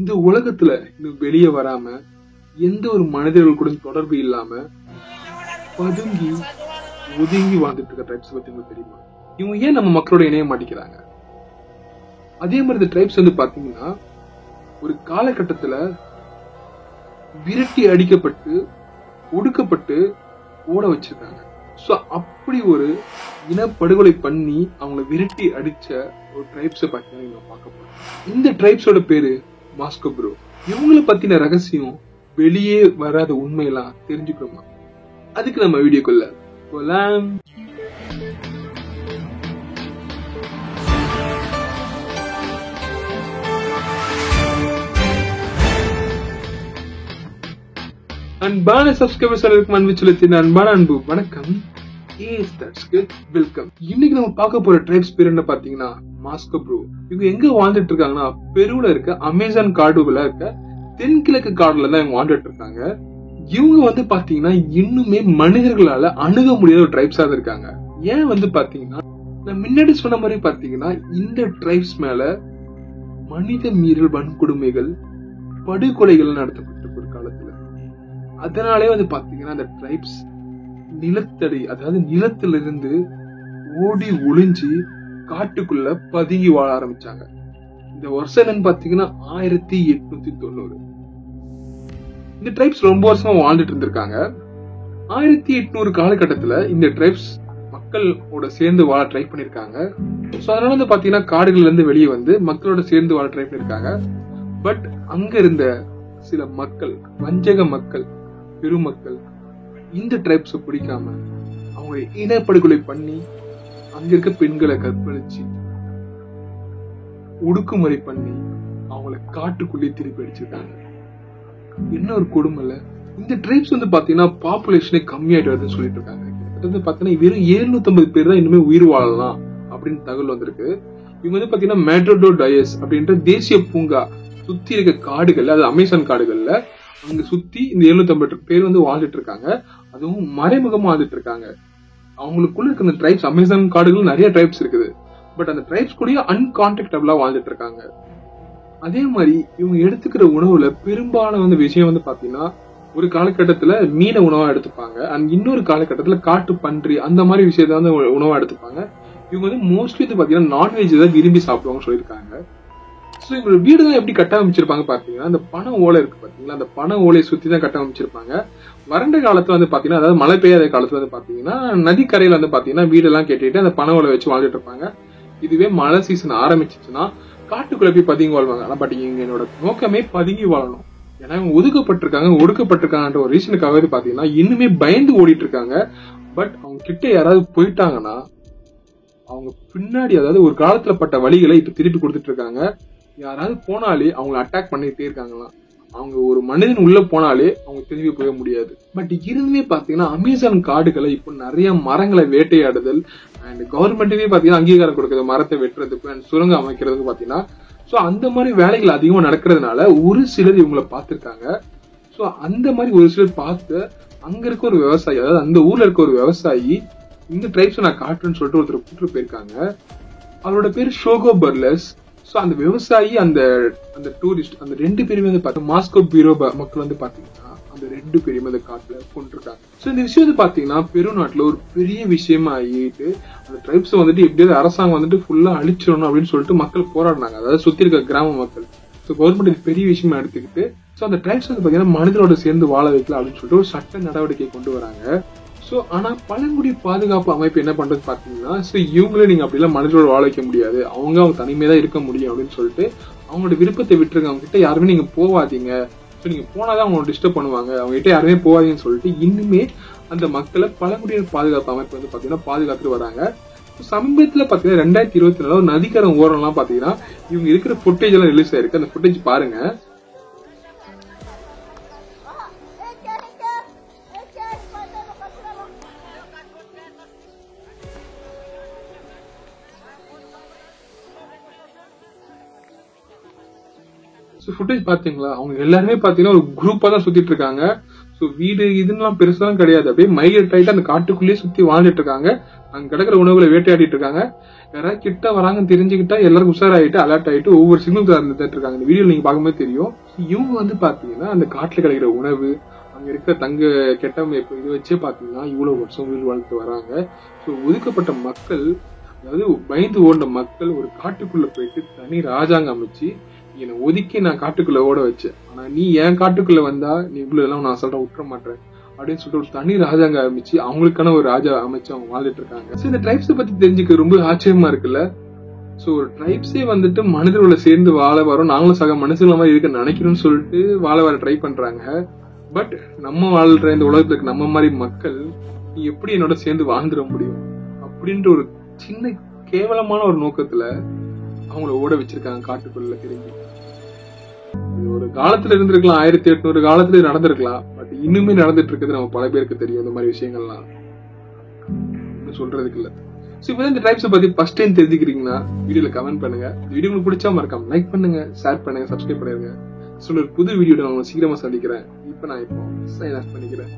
இந்த உலகத்துல இன்னும் வெளியே வராம எந்த ஒரு மனிதர்கள் கூட தொடர்பு இல்லாம பதுங்கி ஒதுங்கி வாழ்ந்துட்டு இருக்க ட்ரைப்ஸ் பத்தி உங்களுக்கு தெரியுமா? இவங்க ஏன் நம்ம மக்களோட இணைய மாட்டேங்கிறாங்க? அதே மாதிரி இந்த ட்ரைப்ஸ் பாத்தீங்கன்னா ஒரு காலகட்டத்துல விரட்டி அடிக்கப்பட்டு ஒடுக்கப்பட்டு ஓட வச்சிருக்காங்க. சோ அப்படி ஒரு இனப்படுகொலை பண்ணி அவங்களை விரட்டி அடிச்ச ஒரு ட்ரைப்ஸை பாத்தீங்கன்னா பார்க்க போறோம். இந்த ட்ரைப்ஸோட பேரு மாஸ்கோ ப்ரோ. இவங்களை பத்தின ரகசியம் வெளியே வராத உண்மையெல்லாம் தெரிஞ்சுக்கணுமா? அதுக்கு நம்ம வீடியோக்குள்ள போலாம். அன்பான சப்ஸ்கிரைபர்ஸ் அனைவருக்கும் அன்பு செலுத்தின அன்பான அன்பு வணக்கம். வெல்கம். இன்னைக்கு நம்ம பார்க்க போற ட்ரைப்ஸ் பேர் என்ன பாத்தீங்கன்னா மாஸ்கோ ப்ரோ. இவங்க எங்க வாழ்ந்துட்டு இருக்காங்கன்னா பெருவுல இருக்க அமேசான் காடுல இருக்க தென்கிழக்கு காடுல தான் இவங்க வாழ்ந்துட்டு இருக்காங்க. இவங்க பாத்தீங்கன்னா இன்னுமே மனிதர்களால அணுக முடியாத ஒரு ட்ரைப்ஸா இருக்காங்க. ஏன் பாத்தீங்கன்னா நான் முன்னாடி சொன்ன மாதிரி பாத்தீங்கன்னா இந்த ட்ரைப்ஸ் மேல மனித மீறல் வன்கொடுமைகள் படுகொலைகள் நடத்தப்பட்ட ஒரு காலத்துல. அதனாலே பாத்தீங்கன்னா அந்த ட்ரைப்ஸ் நிலத்தடி அதாவது நிலத்திலிருந்து ஓடி ஒளிஞ்சு காட்டுக்குள்ள பதுங்கி வாழ ஆரம்பிச்சாங்க. இந்த வருஷம் என்னன்னு பாத்தீங்கன்னா 1890. இந்த ட்ரைப்ஸ் ரொம்ப வருஷமா வாழ்ந்துட்டு இருந்திருக்காங்க. 1800 காலகட்டத்துல இந்த ட்ரைப்ஸ் மக்களோட சேர்ந்து வாழ ட்ரை பண்ணிருக்காங்க. சோ அதனால பாத்தீங்கன்னா காடுகள்ல இருந்து வெளியே வந்து மக்களோட சேர்ந்து வாழ ட்ரை பண்ணிருக்காங்க. பட் அங்க இருந்த சில மக்கள், வஞ்சக மக்கள், பெருமக்கள் இந்த ட்ரைப்ஸ் பிடிக்காம அவங்க இனப்படுகொலை பண்ணி அங்க இருக்க பெண்களை கற்பழிச்சு ஒடுக்குமுறை பண்ணி அவங்களை காட்டுக்குள்ளே திருப்பி அடிச்சிருக்காங்க. என்ன ஒரு கொடுமை இல்ல? இந்த ட்ரைப்ஸ் பாத்தீங்கன்னா பாப்புலேஷனே கம்மியாயிட்டு வருதுன்னு சொல்லிட்டு இருக்காங்க. பாத்தீங்கன்னா வெறும் 750 பேர் தான் இன்னுமே உயிர் வாழலாம் அப்படின்னு தகவல் வந்திருக்கு. இவங்க பாத்தீங்கன்னா மேட்ரோடோ டயஸ் அப்படின்ற தேசிய பூங்கா சுத்தி இருக்க காடுகள்ல, அது அமேசான் காடுகள்ல அங்க சுத்தி இந்த 750 பேர் வாழ்ந்துட்டு இருக்காங்க. அதுவும் மறைமுகமா வாழ்ந்துட்டு இருக்காங்க. அவங்களுக்குள்ள இருக்க அந்த ட்ரைப்ஸ், அமேசான் காடுகள் நிறைய ட்ரைப்ஸ் இருக்குது. பட் அந்த ட்ரைப்ஸ் கூட அன்கான்டாக்டபிளா வாழ்ந்துட்டு இருக்காங்க. அதே மாதிரி இவங்க எடுத்துக்கிற உணவுல பெரும்பாலான விஷயம் பாத்தீங்கன்னா ஒரு காலகட்டத்துல மீன உணவா எடுத்துப்பாங்க. அண்ட் இன்னொரு காலகட்டத்துல காட்டு பன்றி அந்த மாதிரி விஷயத்த உணவா எடுத்துப்பாங்க. இவங்க மோஸ்ட்லி பாத்தீங்கன்னா நான்வெஜ் தான் விரும்பி சாப்பிடுவாங்கன்னு சொல்லியிருக்காங்க. சோ இவங்களோட வீடுதான் எப்படி கட்டமைச்சிருப்பாங்க பாத்தீங்கன்னா அந்த பனை ஓலை இருக்கு பாத்தீங்களா, அந்த பனை ஓலையை சுத்தி தான் கட்டமைச்சிருப்பாங்க. வறண்ட காலத்துல பாத்தீங்கன்னா, அதாவது மழை பெய்யாத காலத்துல பாத்தீங்கன்னா நதிக்கரையில பாத்தீங்கன்னா வீடெல்லாம் கட்டிட்டு அந்த பனை ஓலை வச்சு வாழ்ந்துட்டு இருப்பாங்க. இதுவே மழை சீசன் ஆரம்பிச்சிச்சுன்னா காட்டுக்குள்ள போய் பதுங்கி வாழ்வாங்க. பட் இங்க என்னோட நோக்கமே பதுங்கி வாழணும். ஏன்னா இவங்க ஒதுக்கப்பட்டிருக்காங்க, ஒடுக்கப்பட்டிருக்காங்கன்ற ஒரு ரீசனுக்காகவே பாத்தீங்கன்னா இன்னுமே பயந்து ஓடிட்டு இருக்காங்க. பட் அவங்க கிட்ட யாராவது போயிட்டாங்கன்னா அவங்க பின்னாடி, அதாவது ஒரு காலத்துல பட்ட வழிகளை இப்ப திருப்பி கொடுத்துட்டு இருக்காங்க. யாராவது போனாலே அவங்களை அட்டாக் பண்ணிட்டே இருக்காங்களாம். அவங்க ஒரு மனிதன் உள்ள போனாலே அவங்க திரும்பி போக முடியாது. பட் இருந்துமே பாத்தீங்கன்னா அமேசான் காடுகளை இப்போ நிறைய மரங்களை வேட்டையாடுதல் அண்ட் கவர்மெண்ட்டுமே பாத்தீங்கன்னா அங்கீகாரம் கொடுக்குது மரத்தை வெட்டுறதுக்கு அண்ட் சுரங்கம் அமைக்கிறதுக்கு பாத்தீங்கன்னா. சோ அந்த மாதிரி வேலைகள் அதிகமா நடக்கிறதுனால ஒரு சிலர் இவங்களை பார்த்திருக்காங்க. சோ அந்த மாதிரி ஒரு சிலர் பார்த்து அங்க இருக்க ஒரு விவசாயி, அதாவது அந்த ஊர்ல இருக்க ஒரு விவசாயி இந்த ட்ரைப்ஸ் நான் காட்டுறேன்னு சொல்லிட்டு ஒருத்தர் கூட்டு போயிருக்காங்க. அவரோட பேரு ஷோகோ பர்லஸ். சோ அந்த விவசாயி அந்த டூரிஸ்ட் அந்த ரெண்டு பேருமே மாஸ்கோ பீரோ மக்கள் பாத்தீங்கன்னா அந்த ரெண்டு பேருமே அந்த காட்டுல கொண்டிருக்காங்க. சோ இந்த விஷயம் பாத்தீங்கன்னா பெருநாட்டுல ஒரு பெரிய விஷயமா ஆகிட்டு அந்த ட்ரைப்ஸ் எப்படியாவது அரசாங்கம் ஃபுல்லா அழிச்சிடணும் அப்படின்னு சொல்லிட்டு மக்கள் போராடினாங்க. அதாவது சுத்தி இருக்க கிராம மக்கள். சோ கவர்மெண்ட் பெரிய விஷயமா எடுத்துக்கிட்டு சோ அந்த ட்ரைப்ஸ் பாத்தீங்கன்னா மனிதரோட சேர்ந்து வாழ வைக்கலாம் அப்படின்னு சொல்லிட்டு ஒரு சட்ட நடவடிக்கை கொண்டு வராங்க. சோ ஆனா பழங்குடி பாதுகாப்பு அமைப்பு என்ன பண்றது பாத்தீங்கன்னா, சோ இவங்களே நீங்க அப்படிலாம் மனிதரோட வாழ வைக்க முடியாது, அவங்க தனிமையா தான் இருக்க முடியும் அப்படின்னு சொல்லிட்டு அவங்களோட விருப்பத்தை விட்டுருங்க. அவங்க கிட்ட யாருமே நீங்க போவாதீங்க, சோ நீங்க போனாதான் அவங்க டிஸ்டர்ப் பண்ணுவாங்க, அவங்க கிட்ட யாருமே போவாதீங்கன்னு சொல்லிட்டு இன்னுமே அந்த மக்களை பழங்குடியினர் பாதுகாப்பு அமைப்பு பாத்தீங்கன்னா பாதுகாத்துட்டு வராங்க. சமீபத்துல பாத்தீங்கன்னா 2024 ஒரு நதிக்கரை ஓரம் எல்லாம் பாத்தீங்கன்னா இவங்க இருக்கிற ஃபுட்டேஜ் எல்லாம் ரிலீஸ் ஆயிருக்கு. அந்த ஃபுட்டேஜ் பாருங்க. ஃபுட்டேஜ் பாத்தீங்களா? அவங்க எல்லாருமே பாத்தீங்கன்னா ஒரு குரூப்பா தான் சுத்திட்டு இருக்காங்க. ஸோ வீடு இதுலாம் பெருசாலாம் கிடையாது. அப்படியே மைக்ரேட் ஆகிட்டு அந்த காட்டுக்குள்ளேயே சுத்தி வாழ்ந்துட்டு இருக்காங்க. அங்க கிடக்கிற உணவுகளை வேட்டையாடிட்டு இருக்காங்க. யாராவது கிட்ட வராங்கன்னு தெரிஞ்சுக்கிட்டா எல்லாரும் உஷாராயிட்டு அலர்ட் ஆயிட்டு ஒவ்வொரு சிக்னல் இருந்துட்டு இருக்காங்க. இந்த வீடியோ நீங்க பார்க்கும்போது தெரியும். இவங்க வந்து பாத்தீங்கன்னா அந்த காட்டுல கிடைக்கிற உணவு, அங்க இருக்க தங்க கெட்டமைப்பு இதை வச்சே பாத்தீங்கன்னா இவ்வளவு வருஷம் வீடு வாழ்ந்துட்டு வராங்க. ஸோ ஒதுக்கப்பட்ட மக்கள், அதாவது பயந்து ஓடின மக்கள் ஒரு காட்டுக்குள்ள போயிட்டு தனி ராஜாங்க அமைச்சு என்னை ஒதுக்கி நான் காட்டுக்குள்ள ஓட வச்சேன். ஆனா நீ என் காட்டுக்குள்ள வந்தா நீ இவ்வளவு எல்லாம் நான் சொல்ற விட்டுற மாட்டேன் அப்படின்னு சொல்லிட்டு ஒரு தனி ராஜாங்க அமைச்சு அவங்களுக்கான ஒரு ராஜா அமைச்சு அவங்க வாழ்ந்துட்டு இருக்காங்க. ஸோ இந்த ட்ரைப்ஸை பத்தி தெரிஞ்சுக்க ரொம்ப ஆச்சரியமா இருக்குல்ல. ஸோ ஒரு ட்ரைப்ஸே வந்துட்டு மனிதர்களை சேர்ந்து வாழ வரோம், நாங்களும் சக மனுஷங்கள மாதிரி இருக்க நினைக்கிறோம்னு சொல்லிட்டு வாழ வர ட்ரை பண்றாங்க. பட் நம்ம வாழ்ற இந்த உலகத்துக்கு நம்ம மாதிரி மக்கள் நீ எப்படி என்னோட சேர்ந்து வாழ்ந்துட முடியும் அப்படின்ற ஒரு சின்ன கேவலமான ஒரு நோக்கத்துல அவங்கள ஓட வச்சிருக்காங்க காட்டுக்குள்ள திரும்பி. இது ஒரு காலத்துல இருந்திருக்கலாம், 1800 காலத்துல நடந்திருக்கலாம். பட் இன்னுமே நடந்துட்டு இருக்குது நம்ம பல பேருக்கு தெரியும். இந்த மாதிரி விஷயங்கள்லாம் சொல்றதுக்கு இல்ல. சோ இப்ப இந்த ட்ரைப்ஸை பத்தி ஃபர்ஸ்ட் டைம் தெரிஞ்சுக்கிறீங்கன்னா வீடியோல கமெண்ட் பண்ணுங்க. வீடியோ உங்களுக்கு பிடிச்சா மறக்காம லைக் பண்ணுங்க, ஷேர் பண்ணுங்க, சப்ஸ்கிரைப் பண்ணிருங்க. ஒரு புது வீடியோ நான் சீக்கிரமா சந்திக்கிறேன். இப்ப நான் சைன் ஆஃப் பண்ணிக்கிறேன்.